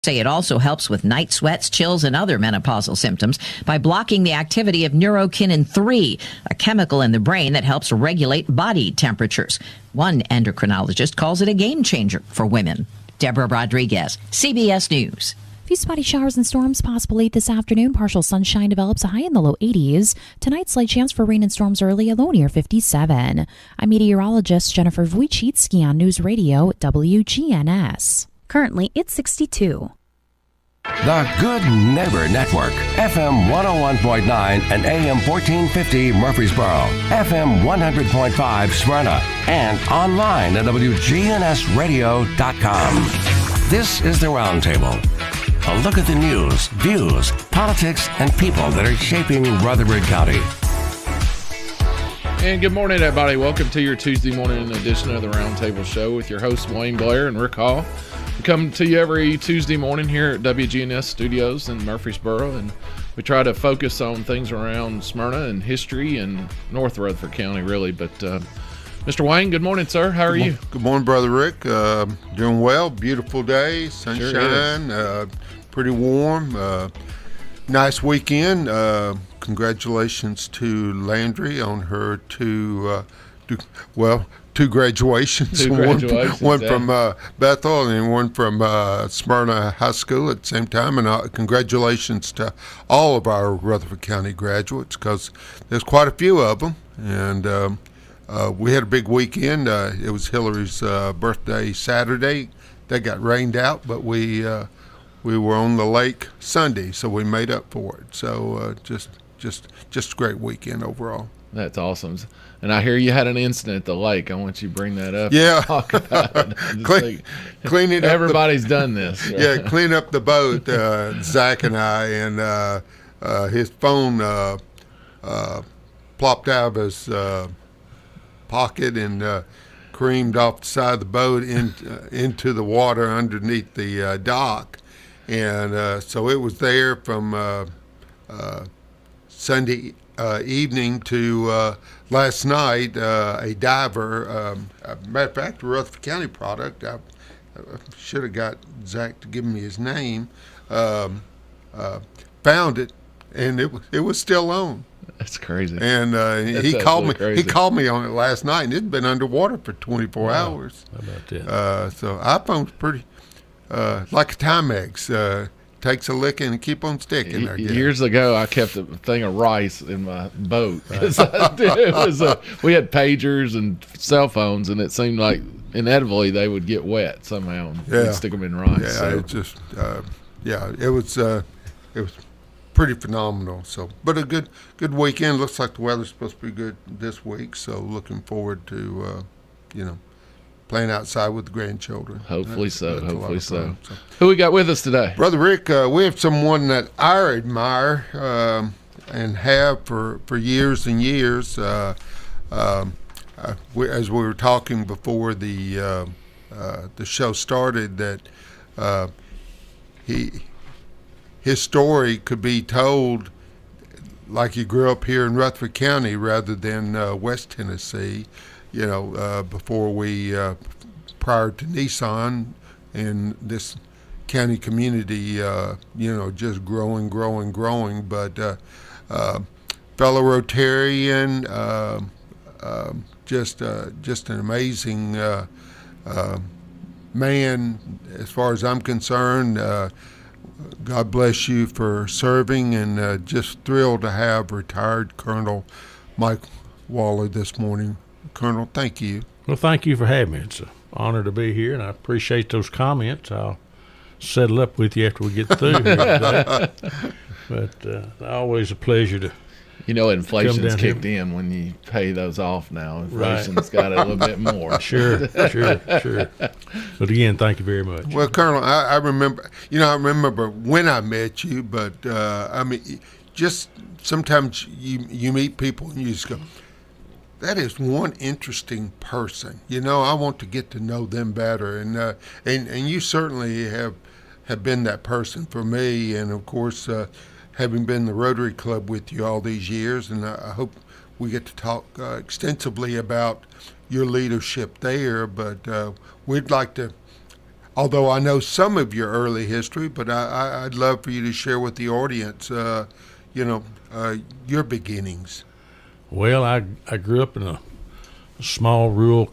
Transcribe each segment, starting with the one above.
Say it also helps with night sweats, chills, and other menopausal symptoms by blocking the activity of neurokinin 3, a chemical in the brain that helps regulate body temperatures. One endocrinologist calls it a game changer for women. Deborah Rodriguez, CBS News. Few spotty showers and storms possible late this afternoon. Partial sunshine develops, a high in the low 80s. Tonight, slight chance for rain and storms early, a low near 57. I'm meteorologist Jennifer Wojcicki on News Radio WGNS. Currently, it's 62. The Good Neighbor Network, FM 101.9 and AM 1450 Murfreesboro, FM 100.5 Smyrna, and online at WGNSradio.com. This is the Roundtable. A look at the news, views, politics, and people that are shaping Rutherford County. And good morning, everybody. Welcome to your Tuesday morning edition of the Roundtable Show with your hosts, Wayne Blair and Rick Hall. We come to you every Tuesday morning here at WGNS Studios in Murfreesboro, and we try to focus on things around Smyrna and history and North Rutherford County, really. But Mr. Wayne, good morning, sir. How are you? Good morning, Brother Rick. Doing well. Beautiful day, sunshine, sure pretty warm. Nice weekend. Congratulations to Landry on her two graduations. One from Bethel and one from Smyrna High School at the same time. And congratulations to all of our Rutherford County graduates, because there's quite a few of them. And we had a big weekend. It was Hillary's birthday Saturday. They got rained out, but we were on the lake Sunday, so we made up for it. So just a great weekend overall. That's awesome. And I hear you had an incident at the lake. I want you to bring that up. Yeah. Talk about it. Clean it up. Everybody's done this. Right? Yeah, clean up the boat, Zach and I, and his phone plopped out of his pocket and creamed off the side of the boat into the water underneath the dock. And so it was there from Sunday evening to last night. A diver, matter of fact, a Rutherford County product, I should have got Zach to give me his name, found it, and it was still on. That's crazy. And he called me. Crazy. He called me on it last night, and it'd been underwater for 24 hours. How about that? So iPhone's pretty like a Timex. Takes a licking and keep on sticking. Years ago, I kept a thing of rice in my boat. We had pagers and cell phones, and it seemed like inevitably they would get wet somehow. We'd stick them in rice. Yeah, so. it just it was pretty phenomenal. So, but a good weekend. Looks like the weather's supposed to be good this week. So, looking forward to playing outside with the grandchildren. Hopefully so. Who we got with us today? Brother Rick, we have someone that I admire and have for years and years. As we were talking before the show started, that his story could be told like he grew up here in Rutherford County rather than West Tennessee. Before we, prior to Nissan, in this county community, just growing. But fellow Rotarian, just an amazing man, as far as I'm concerned. God bless you for serving, and just thrilled to have retired Colonel Mike Waller this morning. Colonel, thank you. Well, thank you for having me. It's an honor to be here, and I appreciate those comments. I'll settle up with you after we get through here today. But always a pleasure to inflation's kicked in when you pay those off now. Inflation's got a little bit more. Sure. But again, thank you very much. Well, Colonel, I remember when I met you, but just sometimes you meet people and you just go, that is one interesting person. I want to get to know them better, and you certainly have been that person for me. And of course, having been the Rotary Club with you all these years, and I hope we get to talk extensively about your leadership there. But we'd like to although I know some of your early history, but I'd love for you to share with the audience, your beginnings. Well, I grew up in a small rural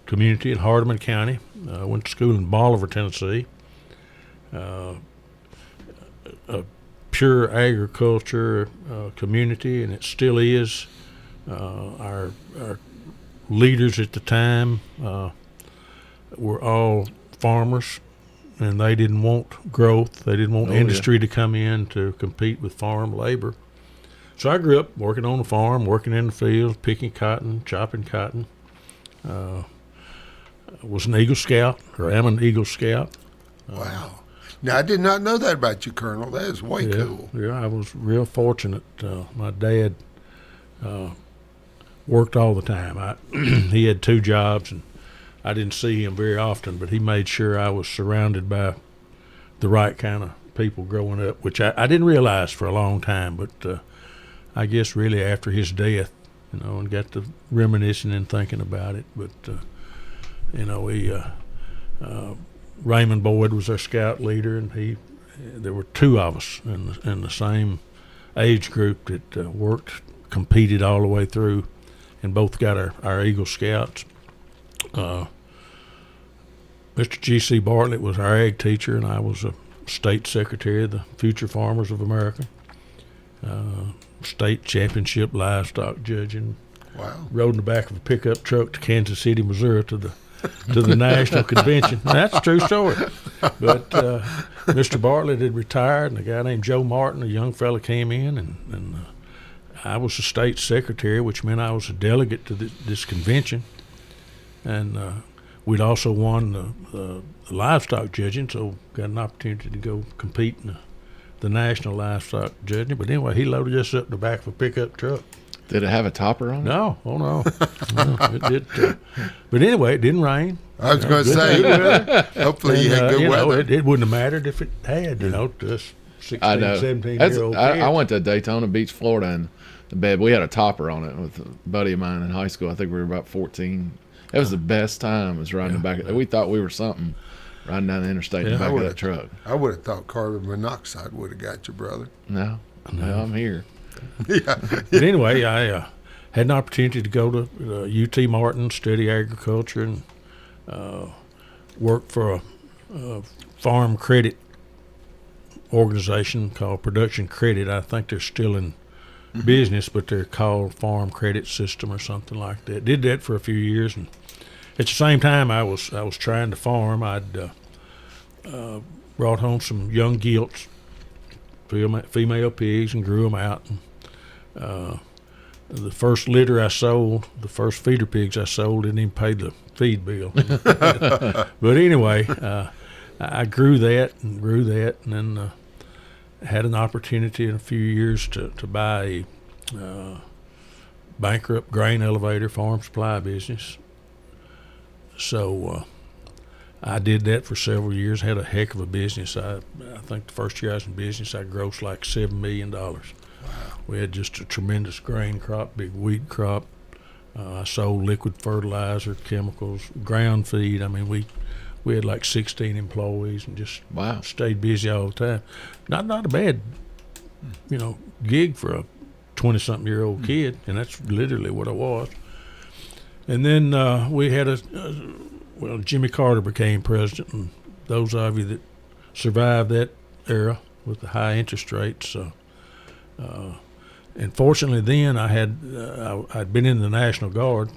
community in Hardeman County. I went to school in Bolivar, Tennessee. A pure agriculture community, and it still is. Our leaders at the time were all farmers, and they didn't want growth. They didn't want industry to come in to compete with farm labor. So I grew up working on the farm, working in the fields, picking cotton, chopping cotton. I was an Eagle Scout, or am an Eagle Scout. Wow. Now, I did not know that about you, Colonel. That is way cool. Yeah, I was real fortunate. My dad worked all the time. He had 2 jobs, and I didn't see him very often, but he made sure I was surrounded by the right kind of people growing up, which I didn't realize for a long time, but I guess really after his death, and got to reminiscing and thinking about it. But, Raymond Boyd was our scout leader, and there were 2 of us in the same age group that competed all the way through, and both got our Eagle Scouts. Mr. G.C. Bartlett was our ag teacher, and I was a state secretary of the Future Farmers of America. State championship livestock judging. Wow. Rode in the back of a pickup truck to Kansas City, Missouri to the national convention. Now, that's a true story. But Mr. Bartlett had retired, and a guy named Joe Martin, a young fella, came in, and I was the state secretary, which meant I was a delegate to this convention. And we'd also won the livestock judging, so got an opportunity to go compete in the national livestock judging. But anyway, he loaded us up in the back of a pickup truck. Did it have a topper on it? No, no. It did. But anyway, it didn't rain. I was going to say, hopefully you had good weather. It wouldn't have mattered if it had, to us 16, 17-year-old kids. I went to Daytona Beach, Florida, and the bed, we had a topper on it with a buddy of mine in high school. I think we were about 14. It was the best time, was riding the back. We thought we were something riding down the interstate in the back of that truck. I would have thought carbon monoxide would have got you, brother. No, I'm here. Yeah. But anyway, I had an opportunity to go to UT Martin, study agriculture, and work for a farm credit organization called Production Credit. I think they're still in business, but they're called Farm Credit System or something like that. Did that for a few years, and at the same time I was trying to farm. I'd brought home some young gilts, female pigs, and grew them out. And, the first litter I sold, the first feeder pigs I sold, didn't even pay the feed bill. But anyway, I grew that, and then had an opportunity in a few years to buy a bankrupt grain elevator farm supply business. So I did that for several years, had a heck of a business. I think the first year I was in business, I grossed like $7 million. Wow. We had just a tremendous grain crop, big wheat crop. I sold liquid fertilizer, chemicals, ground feed. I mean, we had like 16 employees and just stayed busy all the time. Not a bad, gig for a 20-something-year-old kid, and that's literally what I was. And then we had Jimmy Carter became president, and those of you that survived that era with the high interest rates. And fortunately then I'd been in the National Guard,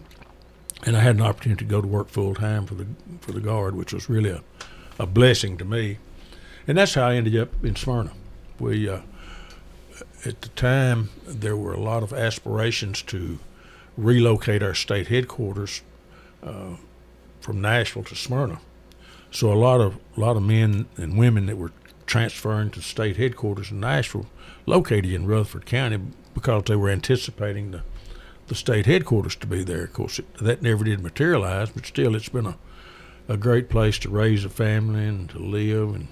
and I had an opportunity to go to work full-time for the Guard, which was really a blessing to me. And that's how I ended up in Smyrna. We, at the time, there were a lot of aspirations to relocate our state headquarters from Nashville to Smyrna. So a lot of men and women that were transferring to state headquarters in Nashville located in Rutherford County because they were anticipating the state headquarters to be there. Of course, that never did materialize, but still it's been a great place to raise a family and to live and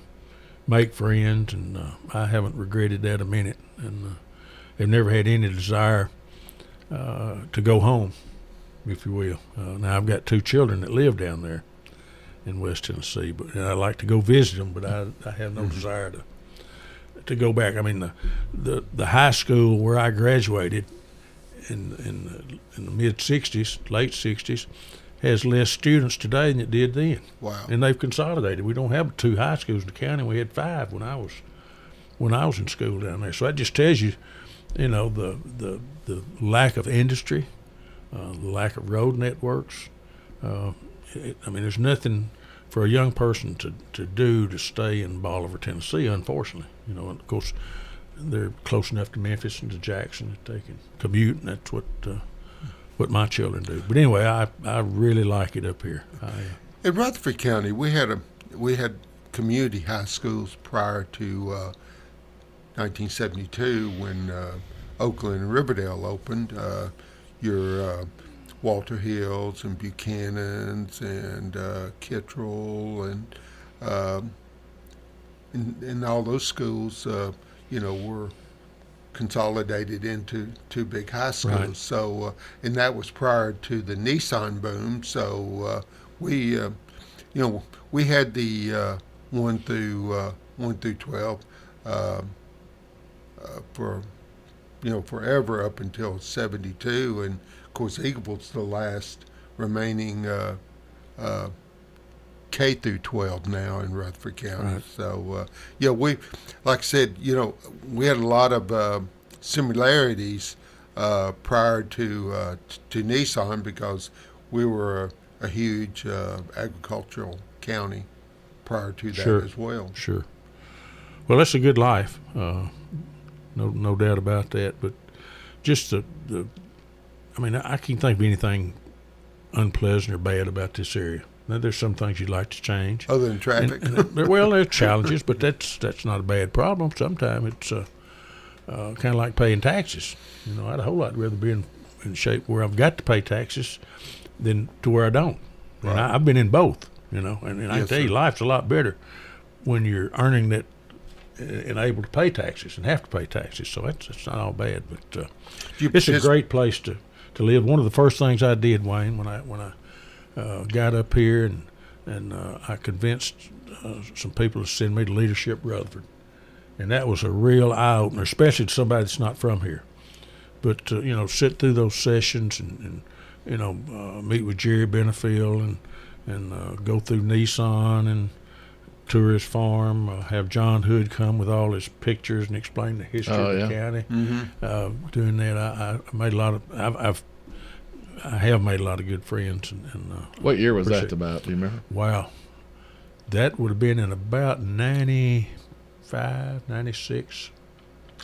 make friends, and I haven't regretted that a minute, and have never had any desire to go home, if you will. Now I've got 2 children that live down there, in West Tennessee. But and I'd like to go visit them, but I have no desire to go back. I mean, the high school where I graduated in the mid '60s, late '60s, has less students today than it did then. Wow! And they've consolidated. We don't have 2 high schools in the county. We had 5 when I was in school down there. So that just tells you, the lack of industry, the lack of road networks. There's nothing for a young person to do to stay in Bolivar, Tennessee, unfortunately. And of course, they're close enough to Memphis and to Jackson that they can commute, and that's what my children do. But anyway, I really like it up here. In Rutherford County, we had community high schools prior to 1972 when Oakland and Riverdale opened. Your Walter Hills and Buchanan's and Kittrell and all those schools, were consolidated into 2 big high schools. Right. So, and that was prior to the Nissan boom. So we had the 1 through 12 for forever up until '72, and of course Eagle's the last remaining K through 12 now in Rutherford County. Right. So we, like I said, we had a lot of similarities prior to Nissan because we were a huge agricultural county prior to that Sure. as well. Sure. Well, that's a good life. No doubt about that. But just I can't think of anything unpleasant or bad about this area. Now, there's some things you'd like to change. Other than traffic. Well, there's challenges, but that's not a bad problem. Sometimes it's kind of like paying taxes. I'd a whole lot rather be in shape where I've got to pay taxes than to where I don't. Right. And I've been in both, and I can tell you, sir. life's a lot better when you're earning that and able to pay taxes and have to pay taxes. So it's not all bad, but it's a great place to live. One of the first things I did, Wayne, when I got up here and I convinced some people to send me to Leadership Rutherford, and that was a real eye opener, especially to somebody that's not from here. But sit through those sessions and meet with Jerry Benefield and go through Nissan and tour his farm, have John Hood come with all his pictures and explain the history of the county. Mm-hmm. Doing that, I made a lot of. I have made a lot of good friends. And what year was that about? Do you remember? Wow, that would have been in about 95, 96.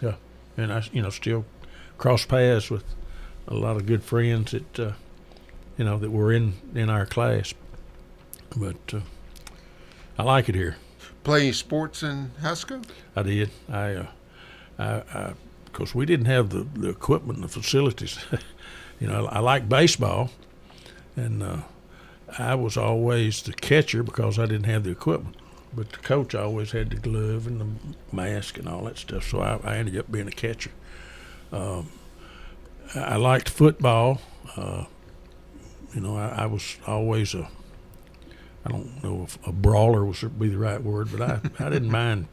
Yeah, and I still cross paths with a lot of good friends that that were in our class. But I like it here. Playing sports in high school? I did. I of course, we didn't have the equipment and the facilities. I like baseball, and I was always the catcher because I didn't have the equipment. But the coach always had the glove and the mask and all that stuff, so I ended up being a catcher. I liked football. I was always I don't know if a brawler would be the right word, but I didn't mind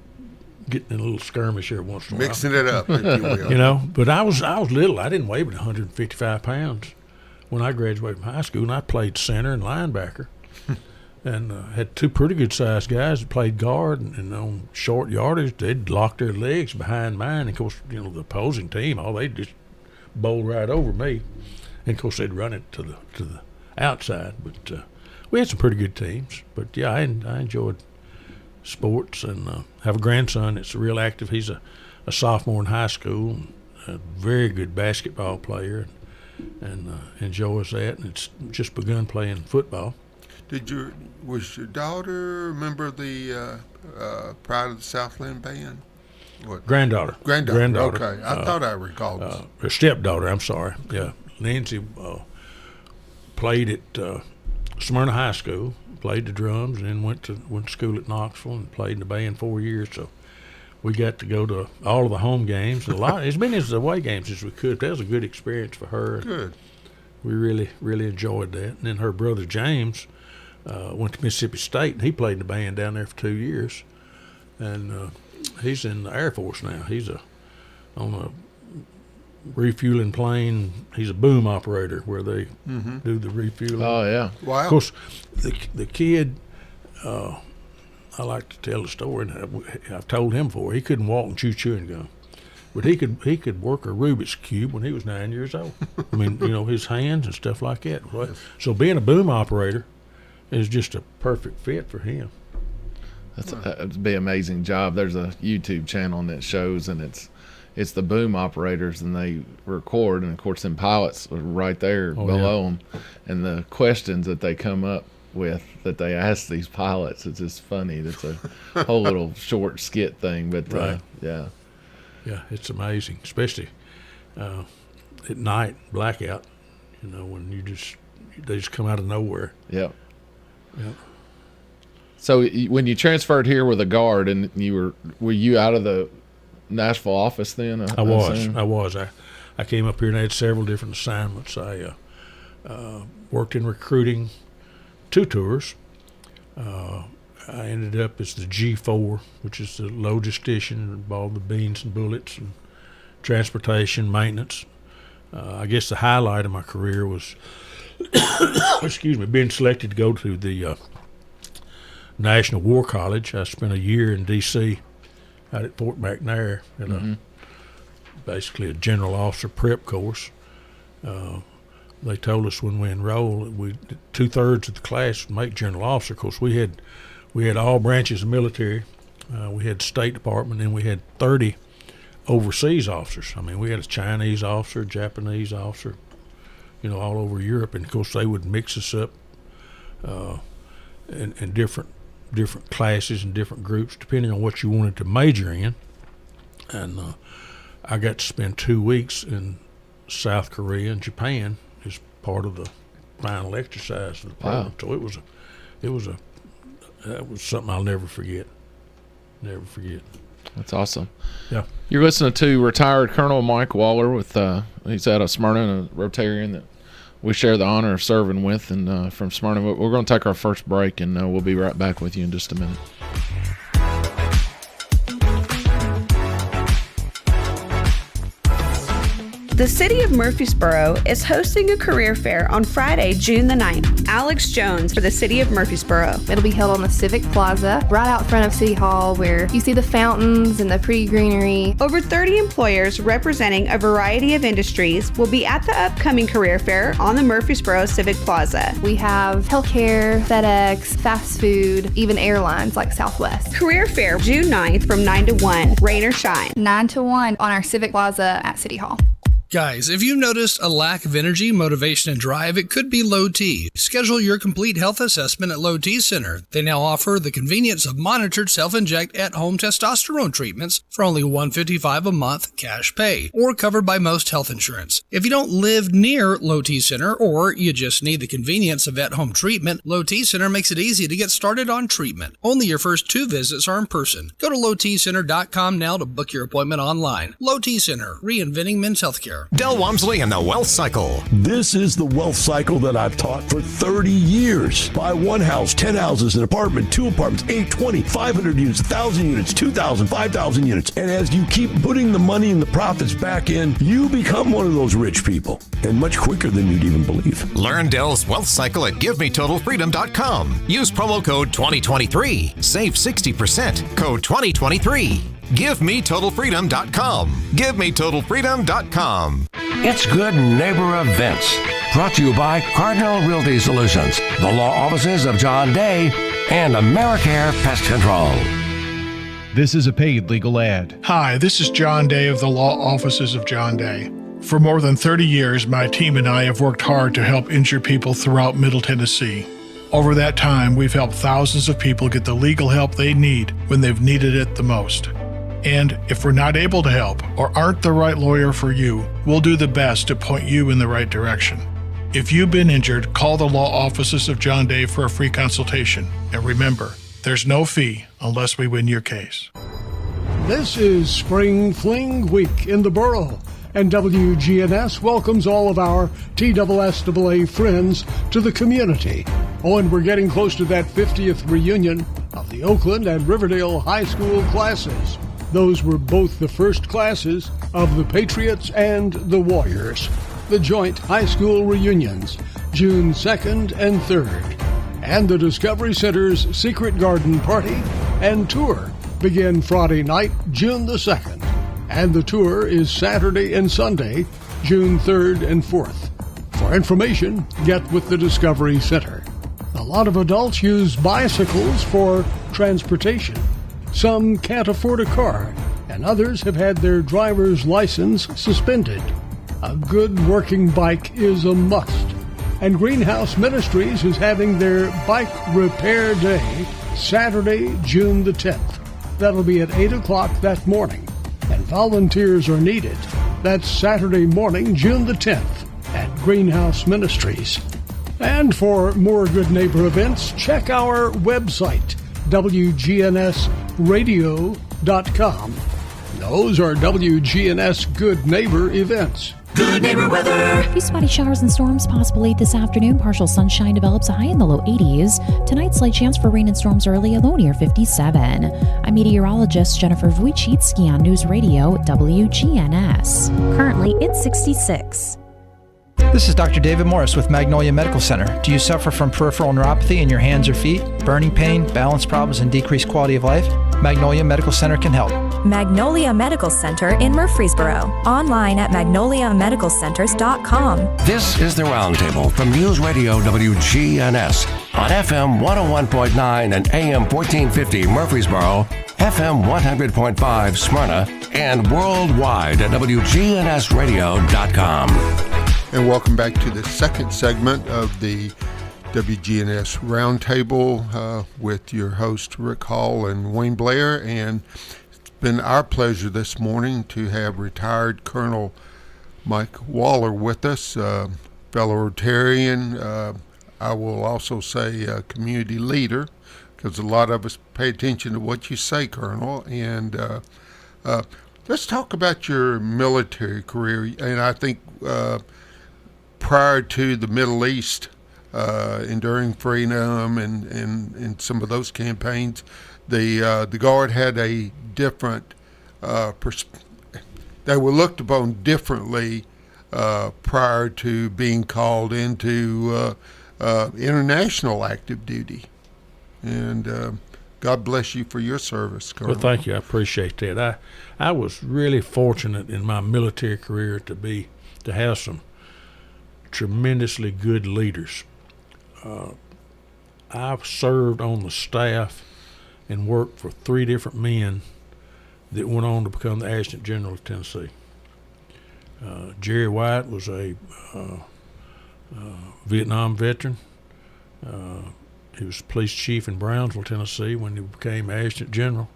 getting in a little skirmish every once in a while. Mixing it up, if you will. But I was little. I didn't weigh but 155 pounds when I graduated from high school, and I played center and linebacker. And had 2 pretty good-sized guys that played guard, and on short yardage, they'd lock their legs behind mine. And of course, the opposing team, they'd just bowl right over me. And of course, they'd run it to the outside. But we had some pretty good teams. But yeah, I enjoyed sports, and have a grandson that's real active. He's a sophomore in high school, a very good basketball player, and enjoys that. And it's just begun playing football. Was your daughter a member of the Pride of the Southland band? What? Granddaughter. Okay, I thought I recalled. Her stepdaughter, I'm sorry. Yeah, Lindsay played at Smyrna High School, played the drums, and then went to school at Knoxville and played in the band 4 years. So we got to go to all of the home games. As many as the away games as we could. That was a good experience for her. Good. We really, really enjoyed that. And then her brother James went to Mississippi State, and he played in the band down there for 2 years. And he's in the Air Force now. He's on a refueling plane. He's a boom operator where they do the refueling. Oh, yeah. Wow. Of course, the kid, I like to tell the story, and I've told him before, he couldn't walk and chew chewing gum. But he could work a Rubik's Cube when he was 9 years old. I mean, his hands and stuff like that. Right? So being a boom operator is just a perfect fit for him. That'd be an amazing job. There's a YouTube channel that shows, and it's the boom operators, and they record, and of course them pilots are right there below them, and the questions that they come up with that they ask these pilots, it's just funny. It's a whole little short skit thing, but right. Yeah, it's amazing, especially at night, blackout. When they just come out of nowhere. Yeah. So when you transferred here with a guard, and were you out of the Nashville office then? I was. I came up here and I had several different assignments. I worked in recruiting 2 tours. I ended up as the G4, which is the logistician, involved the beans and bullets and transportation, maintenance. I guess the highlight of my career was, being selected to go to the National War College. I spent a year in D.C. out at Fort McNair in basically a general officer prep course. They told us when we enrolled, 2/3 of the class would make general officer. Of course, we had all branches of military. We had State Department, and we had 30 overseas officers. I mean, we had a Chinese officer, Japanese officer, all over Europe. And of course, they would mix us up in different classes and different groups, depending on what you wanted to major in. And I got to spend 2 weeks in South Korea and Japan as part of the final exercise of the program. Wow. So that was something I'll never forget. Never forget. That's awesome. Yeah. You're listening to retired Colonel Mike Waller with he's out of Smyrna, a Rotarian that we share the honor of serving with, and from Smyrna. We're going to take our first break, and we'll be right back with you in just a minute. The City of Murfreesboro is hosting a career fair on Friday, June the 9th. Alex Jones for the City of Murfreesboro. It'll be held on the Civic Plaza, right out front of City Hall, where you see the fountains and the pretty greenery. Over 30 employers representing a variety of industries will be at the upcoming career fair on the Murfreesboro Civic Plaza. We have healthcare, FedEx, fast food, even airlines like Southwest. Career fair, June 9th from 9 to 1, rain or shine. 9 to 1 on our Civic Plaza at City Hall. Guys, if you've noticed a lack of energy, motivation, and drive, it could be low T. Schedule your complete health assessment at Low T Center. They now offer the convenience of monitored self-inject at-home testosterone treatments for only $155 a month cash pay, or covered by most health insurance. If you don't live near Low T Center, or you just need the convenience of at-home treatment, Low T Center makes it easy to get started on treatment. Only your first 2 visits are in person. Go to lowtcenter.com now to book your appointment online. Low T Center, reinventing men's healthcare. Del Walmsley and the Wealth Cycle. This is the wealth cycle that I've taught for 30 years. Buy 1 house, 10 houses, an apartment, 2 apartments, 8, 20, 500 units, 1,000 units, 2,000, 5,000 units. And as you keep putting the money and the profits back in, you become one of those rich people. And much quicker than you'd even believe. Learn Del's Wealth Cycle at GiveMeTotalFreedom.com. Use promo code 2023. Save 60%. Code 2023. GiveMeTotalFreedom.com. GiveMeTotalFreedom.com. It's Good Neighbor Events. Brought to you by Cardinal Realty Solutions, the law offices of John Day, and AmeriCare Pest Control. This is a paid legal ad. Hi, this is John Day of the law offices of John Day. For more than 30 years, my team and I have worked hard to help injured people throughout Middle Tennessee. Over that time, we've helped thousands of people get the legal help they need when they've needed it the most. And if we're not able to help or aren't the right lawyer for you, we'll do the best to point you in the right direction. If you've been injured, call the law offices of John Day for a free consultation. And remember, there's no fee unless we win your case. This is Spring Fling Week in the borough, and WGNS welcomes all of our TSSAA friends to the community. Oh, and we're getting close to that 50th reunion of the Oakland and Riverdale high school classes. Those were both the first classes of the Patriots and the Warriors. The joint high school reunions, June 2nd and 3rd. And the Discovery Center's Secret Garden Party and Tour begin Friday night, June the 2nd. And the tour is Saturday and Sunday, June 3rd and 4th. For information, get with the Discovery Center. A lot of adults use bicycles for transportation. Some can't afford a car, and others have had their driver's license suspended. A good working bike is a must. And Greenhouse Ministries is having their Bike Repair Day Saturday, June the 10th. That'll be at 8 o'clock that morning, and volunteers are needed. That's Saturday morning, June the 10th, at Greenhouse Ministries. And for more Good Neighbor events, check our website, WGNSradio.com. Those are WGNS Good Neighbor events. Good Neighbor weather. A few spotty showers and storms possible late this afternoon. Partial sunshine develops a high in the low 80s. Tonight, slight chance for rain and storms early, a low near 57. I'm meteorologist Jennifer Wojcicki on News Radio WGNS. Currently, it's 66. This is Dr. David Morris with Magnolia Medical Center. Do you suffer from peripheral neuropathy in your hands or feet, burning pain, balance problems, and decreased quality of life? Magnolia Medical Center can help. Magnolia Medical Center in Murfreesboro. Online at magnoliamedicalcenters.com. This is the Roundtable from News Radio WGNS on FM 101.9 and AM 1450 Murfreesboro, FM 100.5 Smyrna, and worldwide at WGNSradio.com. And welcome back to the second segment of the WGNS Roundtable with your host Rick Hall and Wayne Blair. And it's been our pleasure this morning to have retired Colonel Mike Waller with us, fellow Rotarian. I will also say community leader, because a lot of us pay attention to what you say, Colonel. And let's talk about your military career. And I think prior to the Middle East, Enduring Freedom and some of those campaigns, the Guard had a different they were looked upon differently prior to being called into international active duty. And God bless you for your service, Colonel. Well, thank you. I appreciate that. I was really fortunate in my military career to have some tremendously good leaders. I've served on the staff and worked for 3 different men that went on to become the Adjutant General of Tennessee. Jerry White was a Vietnam veteran. He was police chief in Brownsville, Tennessee when he became Adjutant General.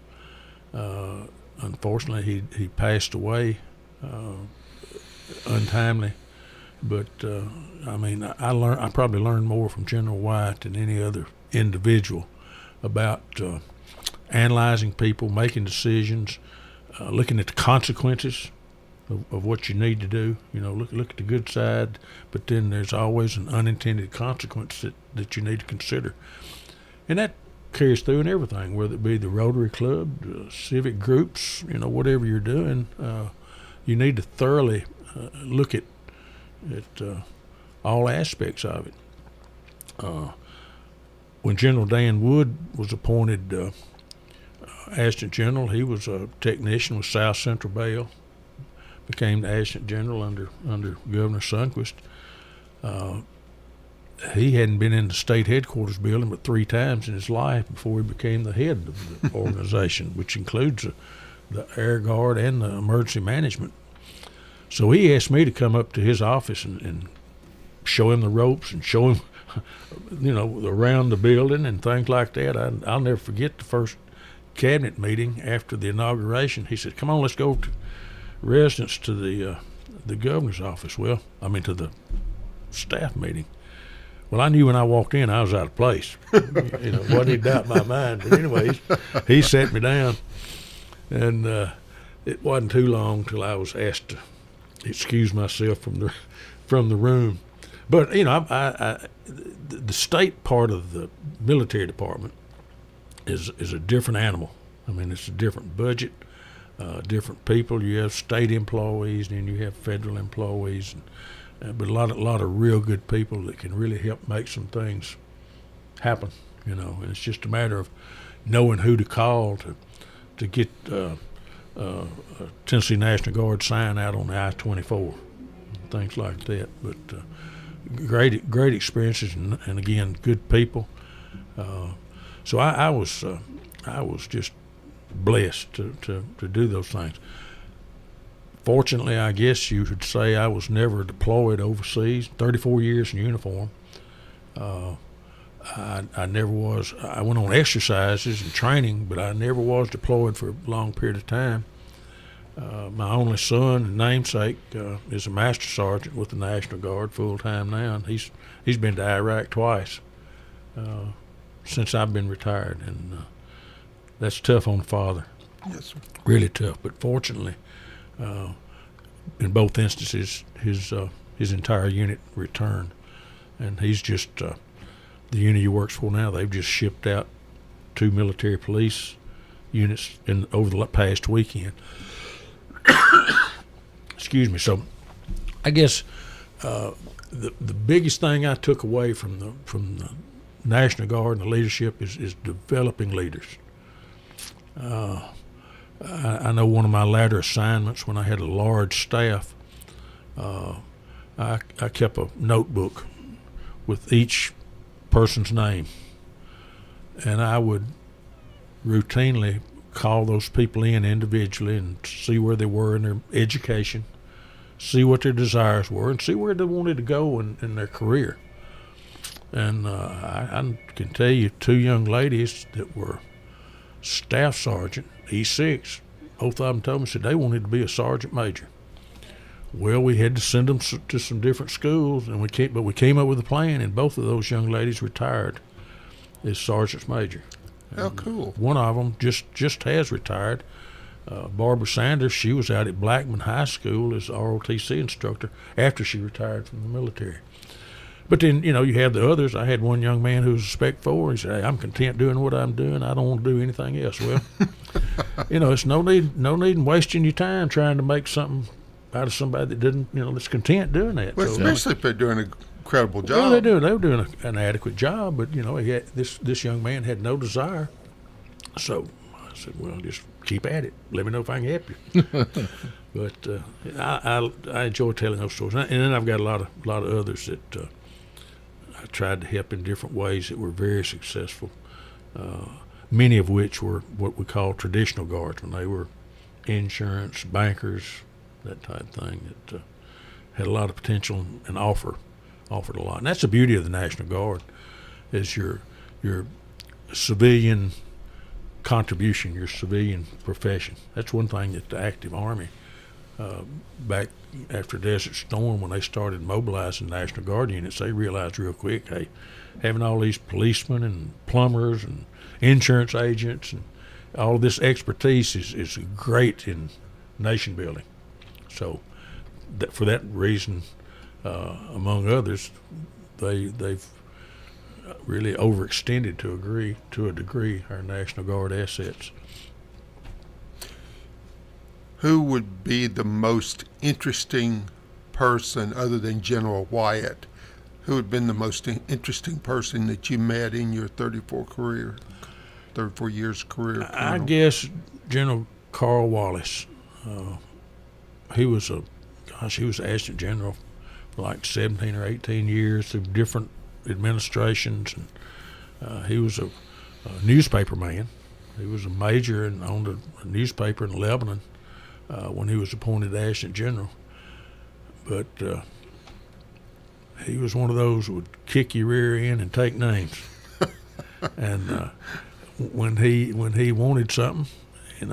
Unfortunately, he passed away untimely. But I probably learned more from General White than any other individual about analyzing people, making decisions, looking at the consequences of what you need to do. You know, look at the good side, but then there's always an unintended consequence that you need to consider, and that carries through in everything, whether it be the Rotary Club, civic groups, whatever you're doing. You need to thoroughly look at all aspects of it. When General Dan Wood was appointed Adjutant General, he was a technician with South Central Bail, became the Adjutant General under Governor Sundquist. He hadn't been in the state headquarters building but 3 times in his life before he became the head of the organization, which includes the Air Guard and the emergency management. So he asked me to come up to his office and show him the ropes and show him, around the building and things like that. I'll never forget the first cabinet meeting after the inauguration. He said, "Come on, let's go to residence to the governor's office." To the staff meeting. Well, I knew when I walked in I was out of place. Wasn't a doubt in my mind. But anyways, he sat me down, and it wasn't too long till I was asked to excuse myself from the room. But the state part of the military department is a different animal. I mean, it's a different budget, different people. You have state employees, and then you have federal employees, but a lot of real good people that can really help make some things happen. And it's just a matter of knowing who to call to get Tennessee National Guard sign out on the I-24, things like that. But great experiences, and again, good people. So I was just blessed to do those things. Fortunately, I guess you could say I was never deployed overseas. 34 years in uniform. I never was. I went on exercises and training, but I never was deployed for a long period of time. My only son and namesake is a master sergeant with the National Guard full time now, and he's been to Iraq twice since I've been retired, and that's tough on the father. Yes, sir. Really tough. But fortunately, in both instances, his entire unit returned, and he's just the unit he works for now. They've just shipped out 2 military police units over the past weekend. Excuse me. So, I guess the biggest thing I took away from the National Guard and the leadership is developing leaders. I know one of my latter assignments, when I had a large staff, I kept a notebook with each person's name, and I would routinely call those people in individually and see where they were in their education, see what their desires were, and see where they wanted to go in their career. And I can tell you 2 young ladies that were staff sergeant, E6, both of them told me, said they wanted to be a sergeant major. Well, we had to send them to some different schools, but we came up with a plan, and both of those young ladies retired as sergeants major. How cool. One of them just has retired. Barbara Sanders, she was out at Blackman High School as ROTC instructor after she retired from the military. But then, you have the others. I had one young man who was a Spec 4. He said, "Hey, I'm content doing what I'm doing. I don't want to do anything else." Well, it's no need in wasting your time trying to make something out of somebody that didn't, that's content doing that. Well, especially if they're doing an incredible job. Well, they were doing an adequate job, but this young man had no desire. So I said, "Well, just keep at it. Let me know if I can help you." But I enjoy telling those stories, and then I've got a lot of others that I tried to help in different ways that were very successful. Many of which were what we call traditional guardsmen. They were insurance, bankers, that type of thing that had a lot of potential and offered a lot. And that's the beauty of the National Guard, is your civilian contribution, your civilian profession. That's one thing that the active Army, back after Desert Storm, when they started mobilizing National Guard units, they realized real quick, hey, having all these policemen and plumbers and insurance agents and all of this expertise is great in nation building. So for that reason, among others, they've really overextended to a degree our National Guard assets. Who would be the most interesting person other than General Wyatt? Who had been the most interesting person that you met in your 34 years career? I guess General Carl Wallace. He was adjutant general for like 17 or 18 years through different administrations, and he was a newspaper man. He was a major and owned a newspaper in Lebanon when he was appointed adjutant general. But he was one of those who would kick your rear end and take names. And when he wanted something, he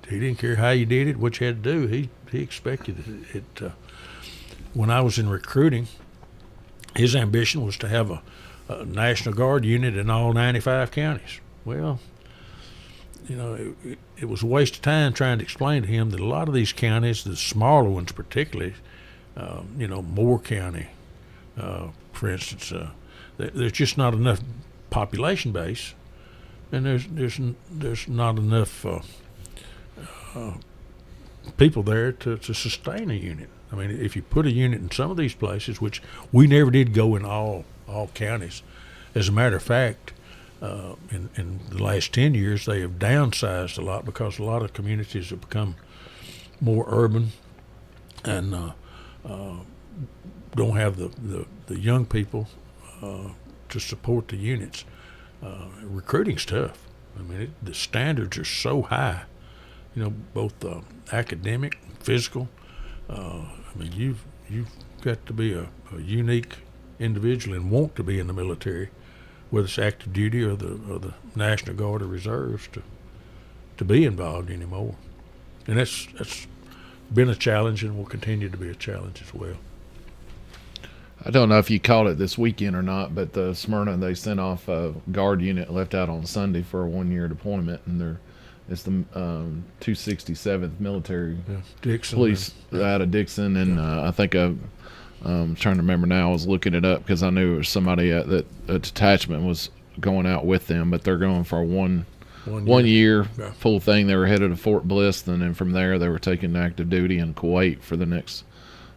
didn't care how you did it, what you had to do. He expected it. When I was in recruiting, his ambition was to have a National Guard unit in all 95 counties. Well, it was a waste of time trying to explain to him that a lot of these counties, the smaller ones particularly, Moore County, For instance, there's just not enough population base, and there's not enough people there to sustain a unit. I mean, if you put a unit in some of these places, which we never did go in all counties. As a matter of fact, in the last 10 years, they have downsized a lot because a lot of communities have become more urban and don't have the young people to support the units. Recruiting's tough. I mean, the standards are so high, both academic, physical. I mean, you've got to be a unique individual and want to be in the military, whether it's active duty or the National Guard or Reserves, to be involved anymore. And that's been a challenge and will continue to be a challenge as well. I don't know if you caught it this weekend or not, but the Smyrna, they sent off a Guard unit left out on Sunday for a 1-year deployment, and it's the 267th Military Police out of Dixon, and I think I'm trying to remember now. I was looking it up because I knew it was somebody that a detachment was going out with them, but they're going for one year full thing. They were headed to Fort Bliss, and then from there they were taking active duty in Kuwait for the next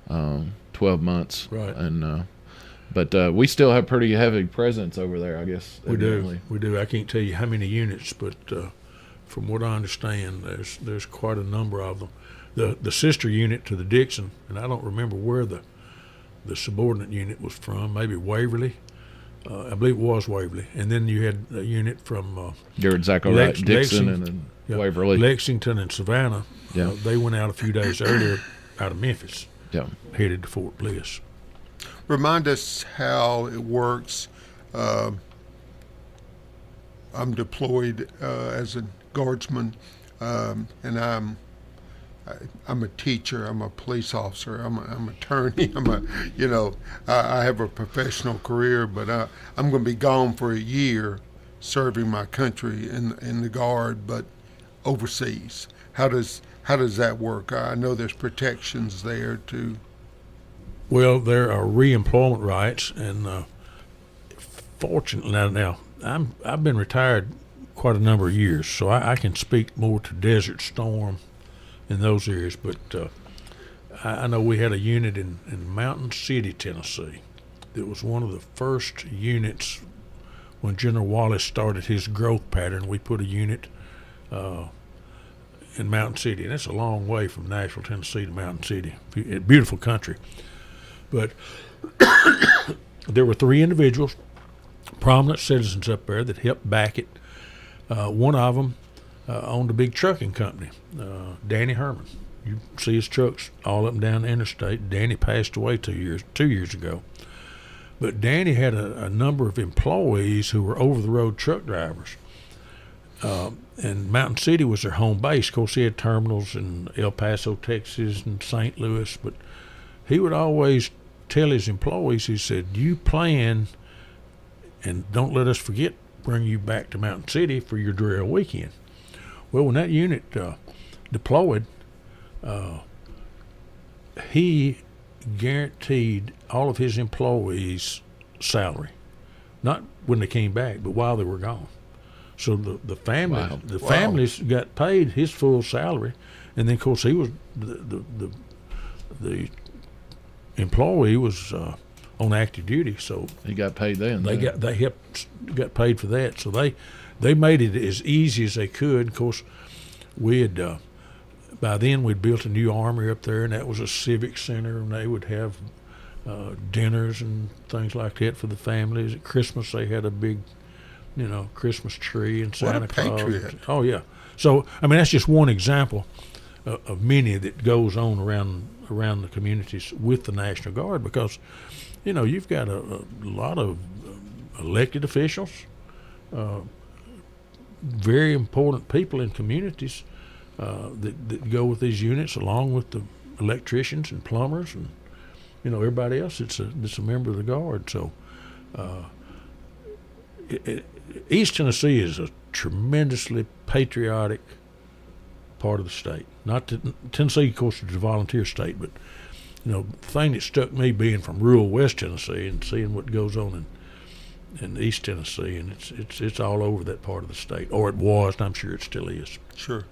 12 months. Right. And but we still have pretty heavy presence over there, I guess. We do. I can't tell you how many units, but from what I understand, there's quite a number of them. The sister unit to the Dixon, and I don't remember where the subordinate unit was from, maybe Waverly. I believe it was Waverly. And then you had a unit from you're exactly right. Dixon and then Waverly. Lexington and Savannah. They went out a few days earlier out of Memphis, headed to Fort Bliss. Remind us how it works. I'm deployed as a guardsman, and I'm a teacher. I'm a police officer. I'm an attorney. I have a professional career, but I'm going to be gone for a year, serving my country in the Guard, but overseas. How does that work? I know there's protections there too. Well, there are reemployment rights, and fortunately now I've been retired quite a number of years, so I can speak more to Desert Storm in those areas. But I know we had a unit in Mountain City, Tennessee. It was one of the first units when General Wallace started his growth pattern. We put a unit in Mountain City, and it's a long way from Nashville, Tennessee to Mountain City. Beautiful country. But there were 3 individuals, prominent citizens up there, that helped back it. One of them owned a big trucking company, Danny Herman. You see his trucks all up and down the interstate. Danny passed away 2 years ago. But Danny had a number of employees who were over-the-road truck drivers. And Mountain City was their home base. Of course, he had terminals in El Paso, Texas, and St. Louis. But he would always tell his employees, he said, you plan, and don't let us forget, bring you back to Mountain City for your drill weekend. Well, when that unit deployed, he guaranteed all of his employees salary, not when they came back, but while they were gone. So the families got paid his full salary, and then of course he was the employee was on active duty, so he got paid then. They got paid for that, so they made it as easy as they could. Of course, we had by then we'd built a new armory up there, and that was a civic center, and they would have dinners and things like that for the families. At Christmas, they had a big, Christmas tree and Santa Claus. Patriot. Oh yeah. So I mean, that's just one example of many that goes on around the communities with the National Guard, because you've got a lot of elected officials, very important people in communities that go with these units, along with the electricians and plumbers and everybody else that's a member of the Guard. So East Tennessee is a tremendously patriotic part of the state. Not Tennessee, of course, is a volunteer state, but the thing that stuck me, being from rural West Tennessee and seeing what goes on in East Tennessee, and it's all over that part of the state, or it was, and I'm sure it still is. Sure.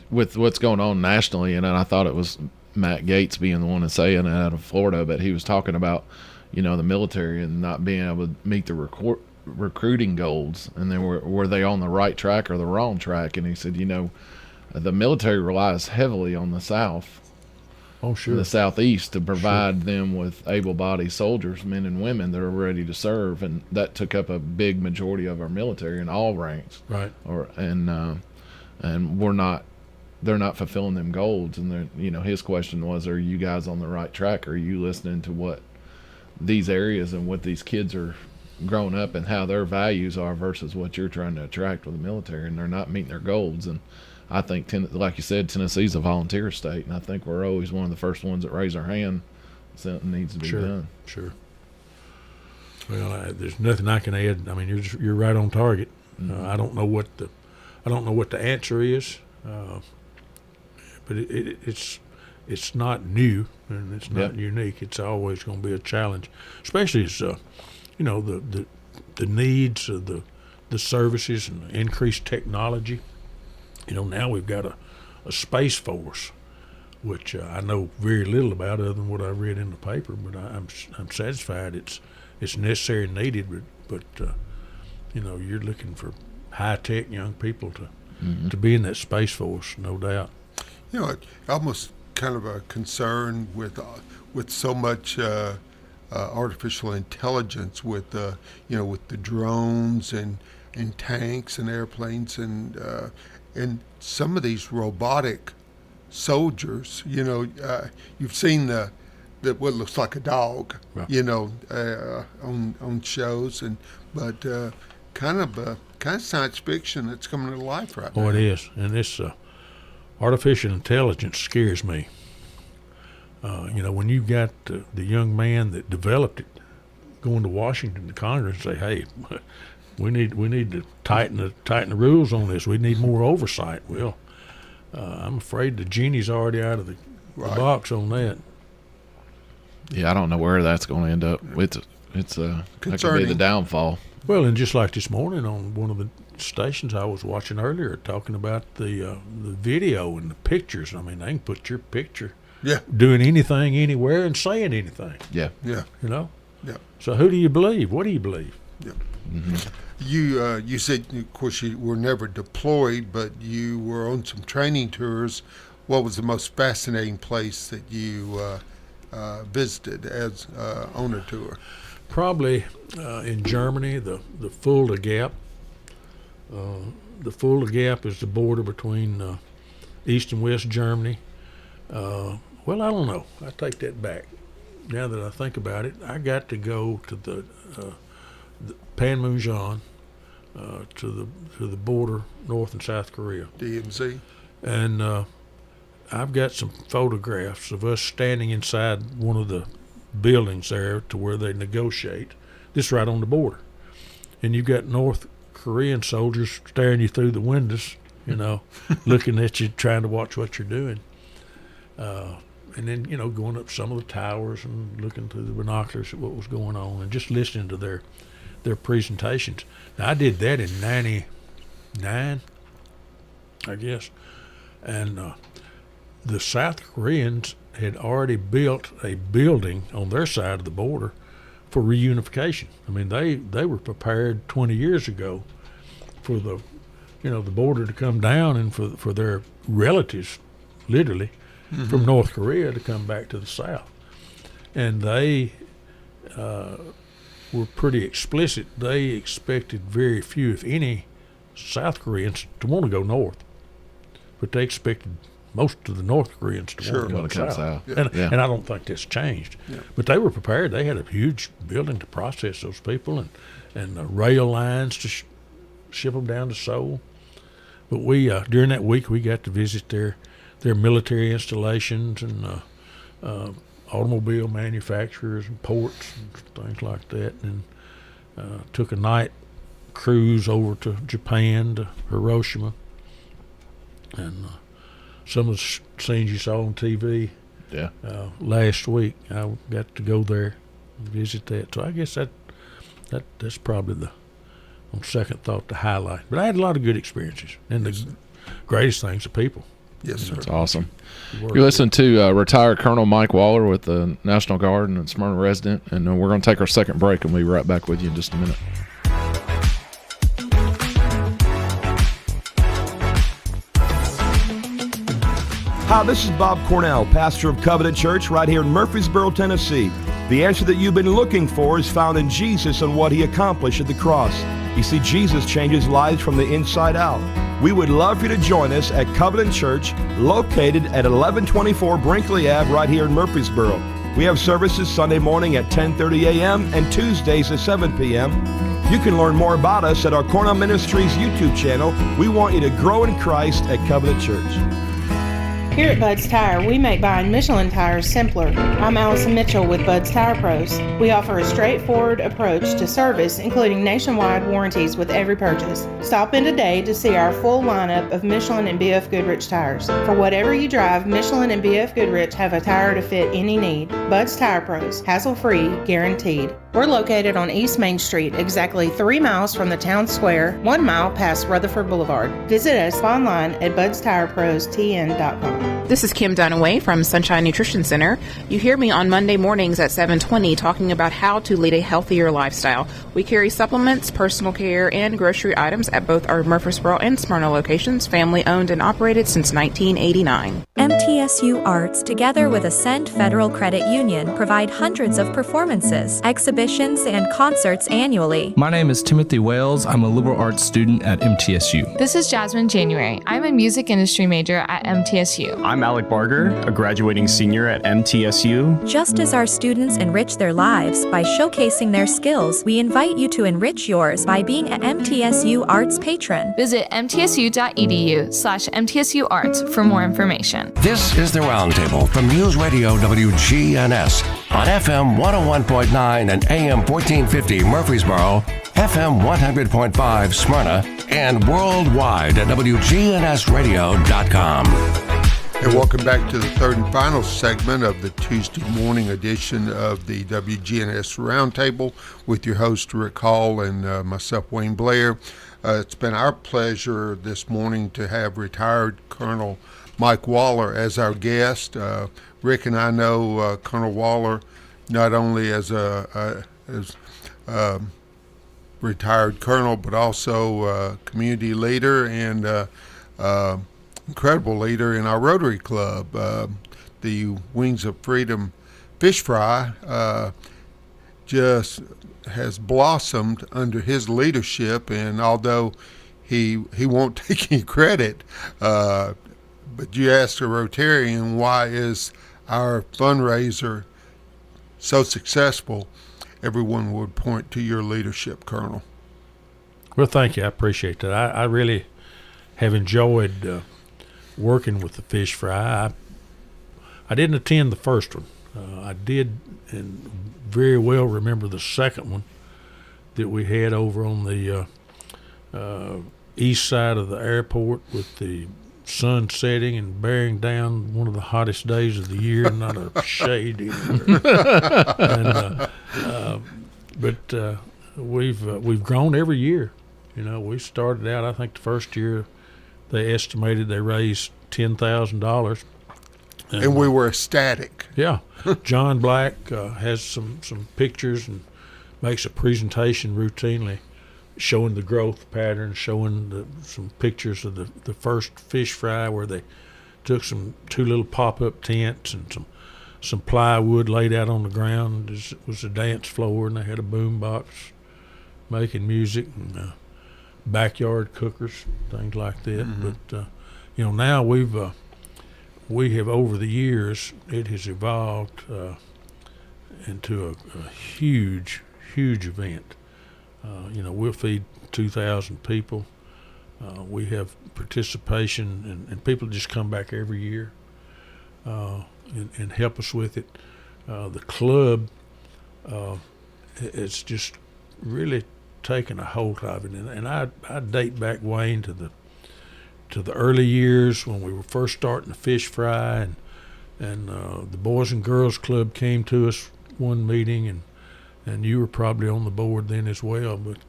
With what's going on nationally, and I thought it was Matt Gaetz being the one to say it out of Florida, but he was talking about, the military and not being able to meet the recruiting goals, and then were they on the right track or the wrong track? And he said, the military relies heavily on the South. Oh, sure. The Southeast to provide them with able-bodied soldiers, men and women that are ready to serve, and that took up a big majority of our military in all ranks. Right. And they're not fulfilling them goals. And his question was, are you guys on the right track? Are you listening to what these areas and what these kids are growing up and how their values are versus what you're trying to attract with the military? And they're not meeting their goals. And I think, like you said, Tennessee's a volunteer state, and I think we're always one of the first ones that raise our hand. Something needs to be done. Sure. Well, there's nothing I can add. I mean, you're right on target. Mm-hmm. I don't know what the answer is, but it's not new and it's not unique. It's always going to be a challenge, especially as the needs of the services and the increased technology. Now we've got a space force, which I know very little about other than what I read in the paper, but I'm satisfied it's necessary and needed. But you're looking for high-tech young people to be in that space force, no doubt. Almost kind of a concern with so much artificial intelligence with the drones and tanks and airplanes and some of these robotic soldiers. You've seen the what looks like a dog, right. On shows, but kind of science fiction that's coming to life right now. Oh, it is, and this artificial intelligence scares me. When you got the young man that developed it going to Washington to Congress and say, "Hey, we need to tighten the rules on this. We need more oversight." Well, I'm afraid the genie's already out of the box on that. Yeah, I don't know where that's going to end up. It's that could be the downfall. Well, and just like this morning on one of the stations I was watching earlier, talking about the video and the pictures. I mean, they can put your picture, doing anything, anywhere, and saying anything. Yeah. Yeah. Yeah. So who do you believe? What do you believe? Yeah. Mm-hmm. You said, of course, you were never deployed, but you were on some training tours. What was the most fascinating place that you visited as on a tour? Probably in Germany, the Fulda Gap. The Fulda Gap is the border between East and West Germany. Well, I don't know. I take that back. Now that I think about it, I got to go to the Panmunjom, to the border, North and South Korea. DMZ. And I've got some photographs of us standing inside one of the buildings there to where they negotiate. This right on the border. And you've got North Korean soldiers staring you through the windows, looking at you, trying to watch what you're doing. And then, going up some of the towers and looking through the binoculars at what was going on and just listening to their presentations. Now, I did that in 99, I guess. And the South Koreans had already built a building on their side of the border for reunification. I mean, they were prepared 20 years ago for the border to come down and for their relatives, literally, from North Korea to come back to the South. And they were pretty explicit. They expected very few, if any, South Koreans to want to go north, but they expected most of the North Koreans to want to go south. And I don't think that's changed. Yeah. But they were prepared. They had a huge building to process those people and rail lines to ship them down to Seoul. But we during that week we got to visit their military installations and automobile manufacturers and ports and things like that, and took a night cruise over to Japan, to Hiroshima, and some of the scenes you saw on TV last week. I got to go there and visit that. So I guess that's probably on second thought, the highlight. But I had a lot of good experiences, and the greatest thing's the people. Yes, sir. That's awesome. You're listening to retired Colonel Mike Waller with the National Guard and Smyrna resident, and we're going to take our second break, and we'll be right back with you in just a minute. Hi, this is Bob Cornell, pastor of Covenant Church right here in Murfreesboro, Tennessee. The answer that you've been looking for is found in Jesus and what he accomplished at the cross. You see, Jesus changes lives from the inside out. We would love for you to join us at Covenant Church, located at 1124 Brinkley Ave right here in Murfreesboro. We have services Sunday morning at 10:30 a.m. and Tuesdays at 7 p.m. You can learn more about us at our Cornell Ministries YouTube channel. We want you to grow in Christ at Covenant Church. Here at Bud's Tire, we make buying Michelin tires simpler. I'm Allison Mitchell with Bud's Tire Pros. We offer a straightforward approach to service, including nationwide warranties with every purchase. Stop in today to see our full lineup of Michelin and BF Goodrich tires. For whatever you drive, Michelin and BF Goodrich have a tire to fit any need. Bud's Tire Pros, hassle-free, guaranteed. We're located on East Main Street, exactly 3 miles from the town square, 1 mile past Rutherford Boulevard. Visit us online at budstirepros.tn.com. This is Kim Dunaway from Sunshine Nutrition Center. You hear me on Monday mornings at 7:20 talking about how to lead a healthier lifestyle. We carry supplements, personal care, and grocery items at both our Murfreesboro and Smyrna locations, family owned and operated since 1989. MTSU Arts, together with Ascend Federal Credit Union, provide hundreds of performances, exhibitions, and concerts annually. My name is Timothy Wales. I'm a liberal arts student at MTSU. This is Jasmine January. I'm a music industry major at MTSU. I'm Alec Barger, a graduating senior at MTSU. Just as our students enrich their lives by showcasing their skills, we invite you to enrich yours by being an MTSU Arts patron. Visit mtsu.edu/MTSU Arts for more information. This is the Roundtable from News Radio WGNS on FM 101.9 and AM 1450 Murfreesboro, FM 100.5 Smyrna, and worldwide at WGNSradio.com. And welcome back to the third and final segment of the Tuesday morning edition of the WGNS Roundtable with your host Rick Hall and myself, Wayne Blair. It's been our pleasure this morning to have retired Colonel Mike Waller as our guest. Rick and I know Colonel Waller not only as a retired colonel, but also a community leader and incredible leader in our Rotary Club. The Wings of Freedom Fish Fry just has blossomed under his leadership, and although he won't take any credit, but you ask a Rotarian, why is our fundraiser so successful, everyone would point to your leadership, Colonel. Well, thank you. I appreciate that. I really have enjoyed working with the Fish Fry. I didn't attend the first one. I did and very well remember the second one that we had over on the east side of the airport with the sun setting and bearing down, one of the hottest days of the year, not a shade anywhere. But we've grown every year. You know, we started out, I think the first year they estimated they raised $10,000. And we were ecstatic. Yeah. John Black has some pictures and makes a presentation routinely showing the growth pattern, showing some pictures of the first Fish Fry where they took two little pop-up tents and some plywood laid out on the ground. It was a dance floor, and they had a boom box making music and backyard cookers, things like that. Mm-hmm. But now we have over the years, it has evolved into a huge event. We'll feed 2,000 people. We have participation, and people just come back every year and help us with it. The club, it's just really taken a hold of it, and I date back, Wayne, to the early years when we were first starting the Fish Fry, And the Boys and Girls Club came to us one meeting, and you were probably on the board then as well, but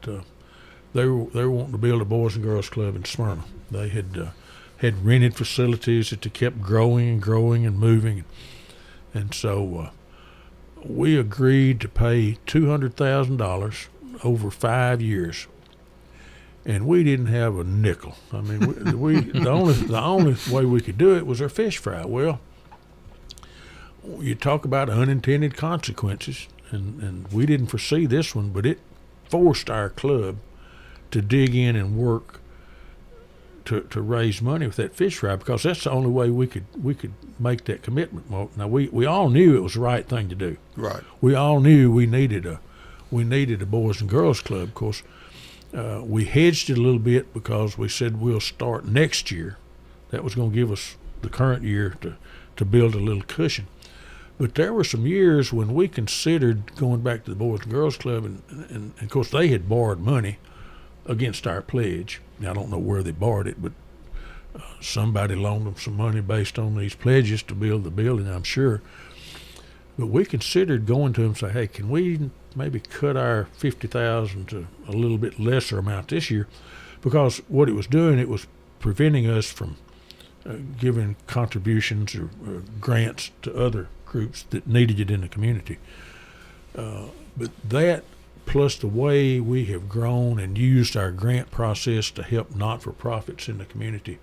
they were wanting to build a Boys and Girls Club in Smyrna. They had rented facilities that kept growing and growing and moving, and so we agreed to pay $200,000 over 5 years, and we didn't have a nickel. I mean, the only way we could do it was our fish fry. Well, you talk about unintended consequences, and we didn't foresee this one, but it forced our club to dig in and work to raise money with that fish fry, because that's the only way we could make that commitment. Now we all knew it was the right thing to do. Right. We all knew we needed a Boys and Girls Club. Of course, we hedged it a little bit because we said we'll start next year. That was going to give us the current year to build a little cushion. But there were some years when we considered going back to the Boys and Girls Club, and of course they had borrowed money against our pledge. Now, I don't know where they borrowed it, but somebody loaned them some money based on these pledges to build the building, I'm sure. But we considered going to them and say, hey, can we maybe cut our $50,000 to a little bit lesser amount this year? Because what it was doing, it was preventing us from giving contributions or grants to other groups that needed it in the community. But that, plus the way we have grown and used our grant process to help not-for-profits in the community,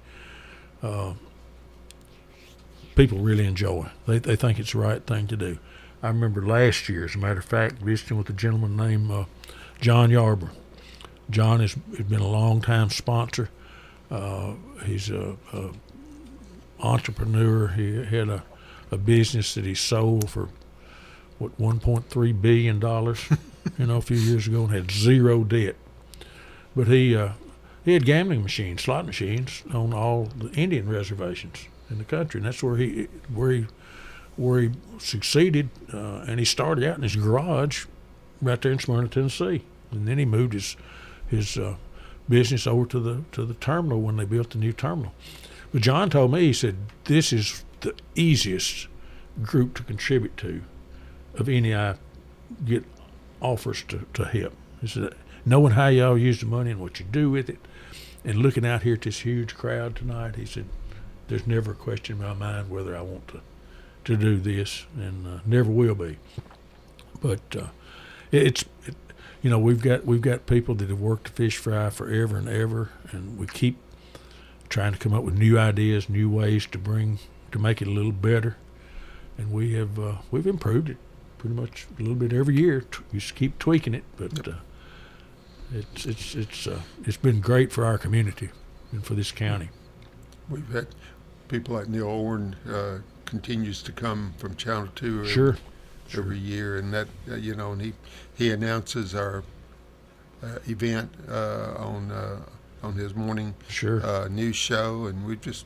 people really enjoy. They think it's the right thing to do. I remember last year, as a matter of fact, visiting with a gentleman named John Yarber. John has been a long-time sponsor. He's a entrepreneur. He had a business that he sold for $1.3 billion, a few years ago, and had zero debt. But he had gambling machines, slot machines, on all the Indian reservations in the country, and that's where he succeeded. And he started out in his garage right there in Smyrna, Tennessee, and then he moved his business over to the terminal when they built the new terminal. But John told me, he said, this is the easiest group to contribute to of any I get offers to help. He said, knowing how y'all use the money and what you do with it, and looking out here at this huge crowd tonight, he said, there's never a question in my mind whether I want to do this, and never will be. But we've got people that have worked the fish fry forever and ever, and we keep trying to come up with new ideas, new ways to make it a little better, and we've improved it pretty much a little bit every year. We just keep tweaking it, but it's been great for our community and for this county. We've had people like Neil Orn continues to come from Channel 2 every year, and that and he announces our event on his morning news show, and we've just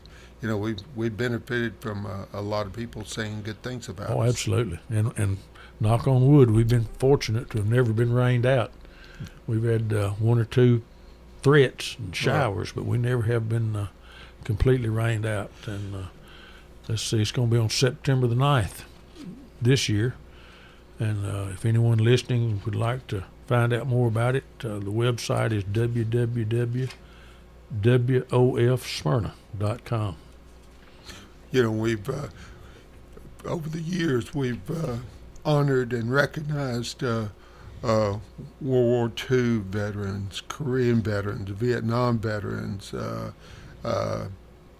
we've benefited from a lot of people saying good things about us. Oh, absolutely, and knock on wood, we've been fortunate to have never been rained out. We've had one or two threats and showers, but we never have been completely rained out. And let's see, it's going to be on September the 9th this year. And if anyone listening would like to find out more about it, the website is www.wofsmyrna.com. We've over the years we've honored and recognized World War II veterans, Korean veterans, Vietnam veterans,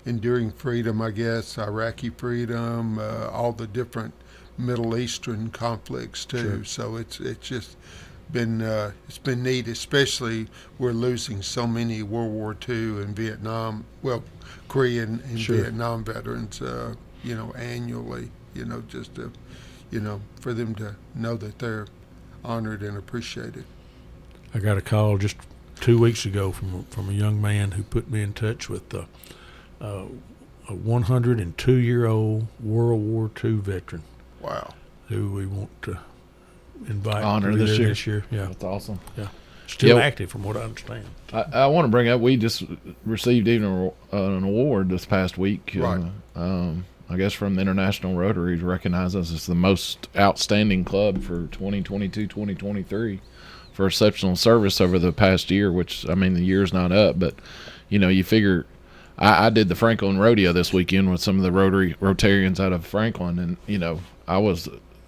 enduring freedom, I guess, Iraqi freedom, all the different Middle Eastern conflicts too. Sure. So it's just been it's been neat, especially we're losing so many World War II and Vietnam, Korean and Vietnam veterans, annually. Just to, for them to know that they're honored and appreciated. I got a call just 2 weeks ago from a young man who put me in touch with a 102-year-old World War II veteran. Wow. Who we want to invite honor this year. Yeah, that's awesome. Yeah, still active from what I understand. I want to bring up, we just received even an award this past week. Right. I guess from the International Rotary, recognized us as the most outstanding club for 2022-2023 for exceptional service over the past year, which, I mean, the year's not up, but, you figure I did the Franklin Rodeo this weekend with some of the Rotarians out of Franklin, and, I was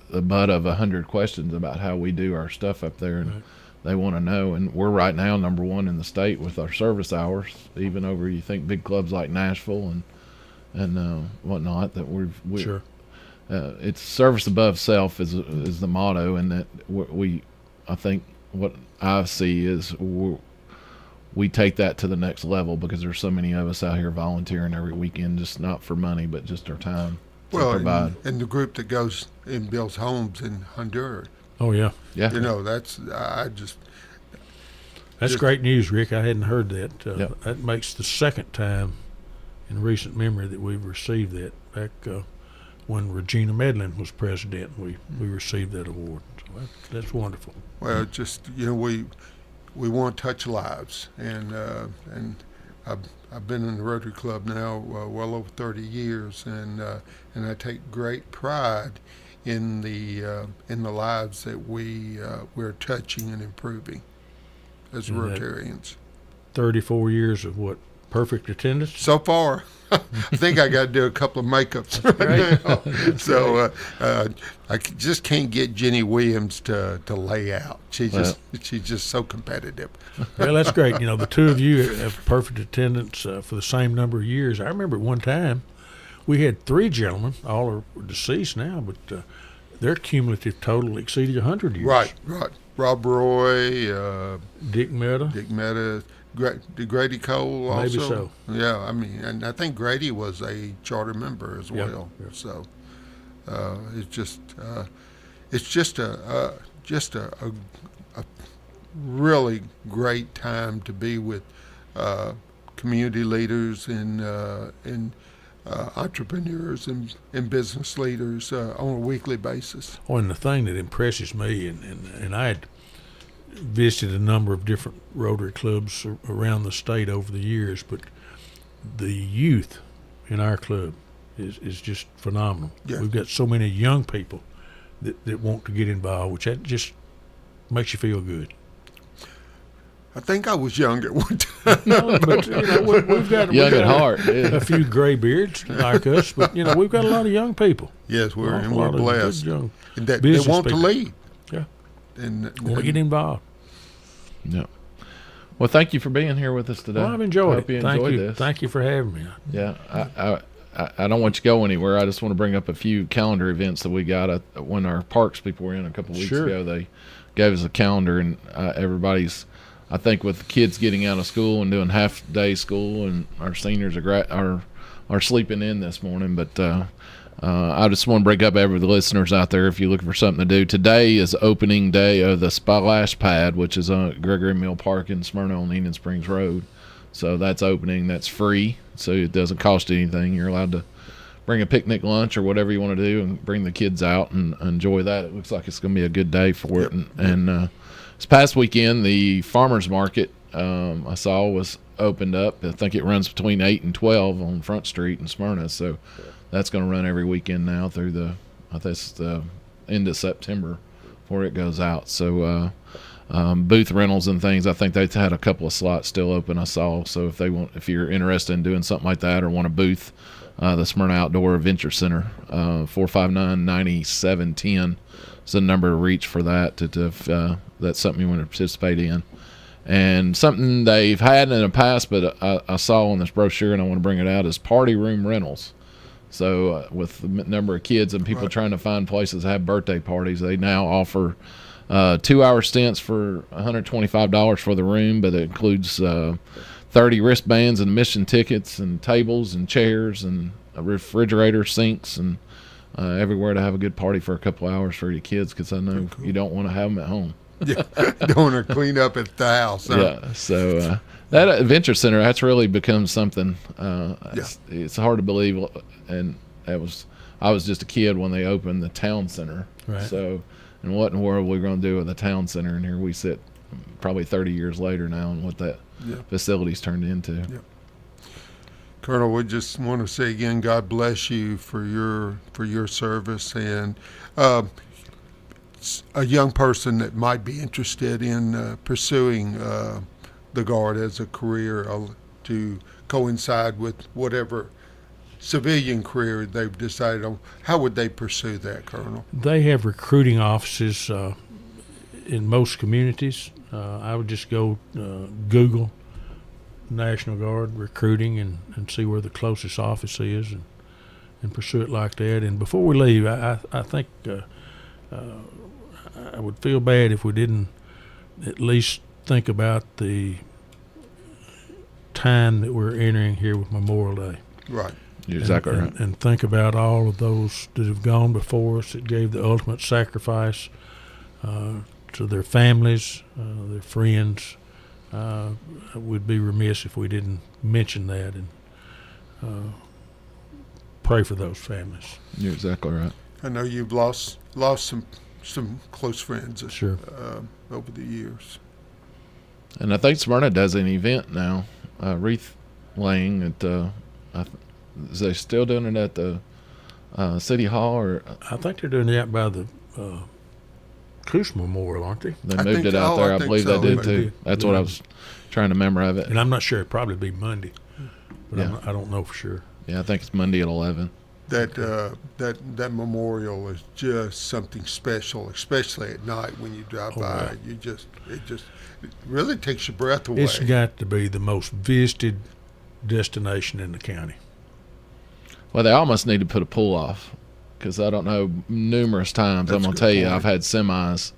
the butt of 100 questions about how we do our stuff up there, and they want to know. And we're right now number one in the state with our service hours, even over, you think, big clubs like Nashville and whatnot, that we're sure. It's service above self is the motto, and that I think what I see is we take that to the next level because there's so many of us out here volunteering every weekend, just not for money, but just our time to provide. And the group that goes and builds homes in Honduras. Oh, yeah. Yeah. That's great news, Rick. I hadn't heard that. That makes the second time in recent memory that we've received that. Back when Regina Medlin was president, we received that award. So that's wonderful. Well, just we want to touch lives, and I've been in the Rotary Club now well over 30 years, and I take great pride in the lives that we're touching and improving as Rotarians. 34 years of what? Perfect attendance? So far. I think I got to do a couple of makeups right now. So I just can't get Jenny Williams to lay out. She's just so competitive. Well, that's great. The two of you have perfect attendance for the same number of years. I remember at one time we had 3 gentlemen, all are deceased now, but their cumulative total exceeded 100 years. Right. Rob Roy, Dick Meta. Grady Cole also. Maybe so. Yeah, I mean, and I think Grady was a charter member as well. Yeah. So it's just a really great time to be with community leaders and entrepreneurs and business leaders on a weekly basis. Oh, and the thing that impresses me, and I had visited a number of different Rotary clubs around the state over the years, but the youth in our club is just phenomenal. Yeah. We've got so many young people that want to get involved, which that just makes you feel good. I think I was young at one time. No, but we've got young at heart. A few gray beards like us, but we've got a lot of young people. Yes, we're blessed. Young and they want to lead. Yeah. And want to get involved. Yeah. Well, thank you for being here with us today. Well, I've enjoyed I hope it. you enjoyed this. Thank you for having me. Yeah. I don't want you to go anywhere. I just want to bring up a few calendar events that we got. When our parks people were in a couple of weeks ago, they gave us a calendar, and everybody's, I think, with the kids getting out of school and doing half-day school, and our seniors are sleeping in this morning, but I just want to bring up every the listeners out there, if you're looking for something to do. Today is opening day of the Splash Pad, which is on Gregory Mill Park in Smyrna on Eden Springs Road. So that's opening. That's free, so it doesn't cost anything. You're allowed to bring a picnic lunch or whatever you want to do and bring the kids out and enjoy that. It looks like it's going to be a good day for it. And this past weekend, the farmers market I saw was opened up. I think it runs between 8 and 12 on Front Street in Smyrna. So that's going to run every weekend now through the end of September before it goes out. So booth rentals and things, I think they've had a couple of slots still open, I saw. So if you're interested in doing something like that or want a booth, the Smyrna Outdoor Adventure Center, 459-9710 is the number to reach for that if that's something you want to participate in. And something they've had in the past, but I saw on this brochure and I want to bring it out, is party room rentals. So with the number of kids and people trying to find places to have birthday parties, they now offer 2-hour stints for $125 for the room, but it includes 30 wristbands and admission tickets and tables and chairs and a refrigerator, sinks, and everywhere to have a good party for a couple hours for your kids, because I know you don't want to have them at home. Yeah, don't want to clean up at the house. Huh? Yeah, so that adventure center, that's really become something. It's hard to believe, and I was just a kid when they opened the town center. Right. So, and what in the world we're going to do with the town center? And here we sit, probably 30 years later now, and what that facility's turned into. Yeah. Colonel, we just want to say again, God bless you for your service, and a young person that might be interested in pursuing the Guard as a career to coincide with whatever civilian career they've decided on. How would they pursue that, Colonel? They have recruiting offices in most communities. I would just go Google National Guard recruiting and see where the closest office is and pursue it like that. And before we leave, I think I would feel bad if we didn't at least think about the time that we're entering here with Memorial Day. Right. You're exactly right. And think about all of those that have gone before us that gave the ultimate sacrifice to their families, their friends. We'd be remiss if we didn't mention that and pray for those families. You're exactly right. I know you've lost some close friends sure. Over the years. And I think Smyrna does an event now, wreath laying at is they still doing it at the City Hall? Or I think they're doing that by the Coos Memorial, aren't they? They moved it out there. I believe they did too. That's what I was trying to memorize it. And I'm not sure. It'd probably be Monday, but I don't know for sure. Yeah, I think it's Monday at 11. That memorial is just something special, especially at night when you drive by. Yeah. It really takes your breath away. It's got to be the most visited destination in the county. Well, they almost need to put a pull off, because I don't know, numerous times, I'm going to tell you, I've had semis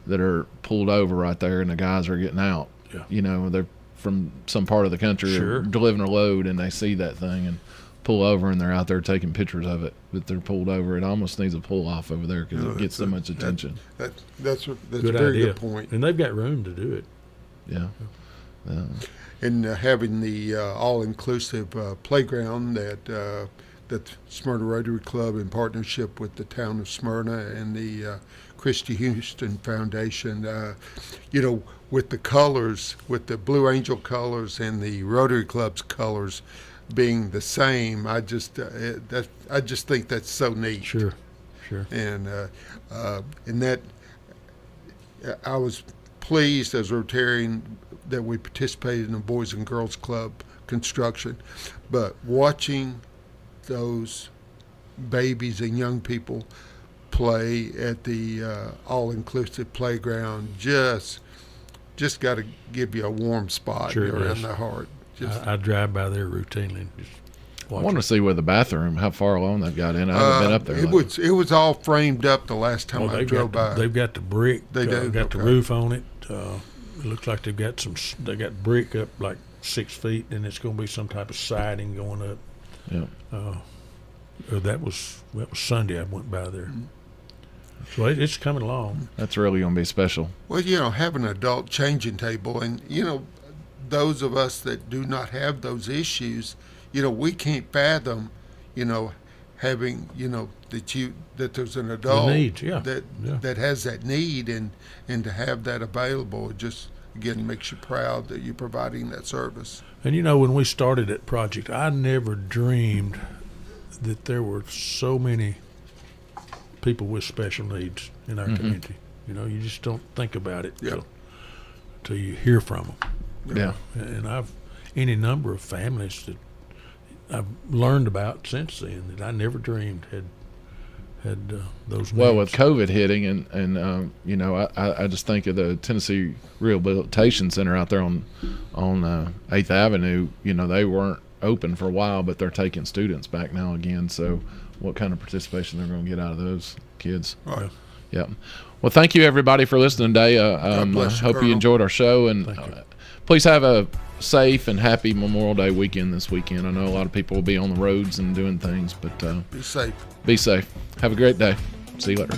that are pulled over right there and the guys are getting out. Yeah. You know, they're from some part of the country, sure. delivering a load, and they see that thing and pull over, and they're out there taking pictures of it, but they're pulled over. It almost needs a pull off over there because it gets so much attention. That's a good very idea. good point. And they've got room to do it. Yeah. And having the all-inclusive playground that Smyrna Rotary Club, in partnership with the town of Smyrna and the Christy Houston Foundation, with the colors, with the Blue Angel colors and the Rotary Club's colors being the same, I just think that's so neat. Sure. And that I was pleased as a Rotarian that we participated in the Boys and Girls Club construction, but watching those babies and young people play at the all-inclusive playground just got to give you a warm spot around the heart. I drive by there routinely and just watch. I want to see where the bathroom, how far along they've got in. I haven't been up there. It was all framed up the last time I drove by. They've got the brick. They got the roof on it. It looks like they got brick up like 6 feet, and it's going to be some type of siding going up. Yeah. That was Sunday. I went by there. So it's coming along. That's really going to be special. Well, have an adult changing table, and those of us that do not have those issues, we can't fathom, having, that there's an adult that has that need, and to have that available, it just again makes you proud that you're providing that service. And when we started that project, I never dreamed that there were so many people with special needs in our community. You just don't think about it till you hear from them. Yeah. And I've any number of families that I've learned about since then that I never dreamed had those needs. Well, with COVID hitting, and I just think of the Tennessee Rehabilitation Center out there on 8th Avenue. They weren't open for a while, but they're taking students back now again. So what kind of participation they're going to get out of those kids? Right. Yeah. Well, thank you everybody for listening today. God bless you, hope you enjoyed our show, and please have a safe and happy Memorial Day weekend this weekend. I know a lot of people will be on the roads and doing things, but be safe. Be safe. Have a great day. See you later.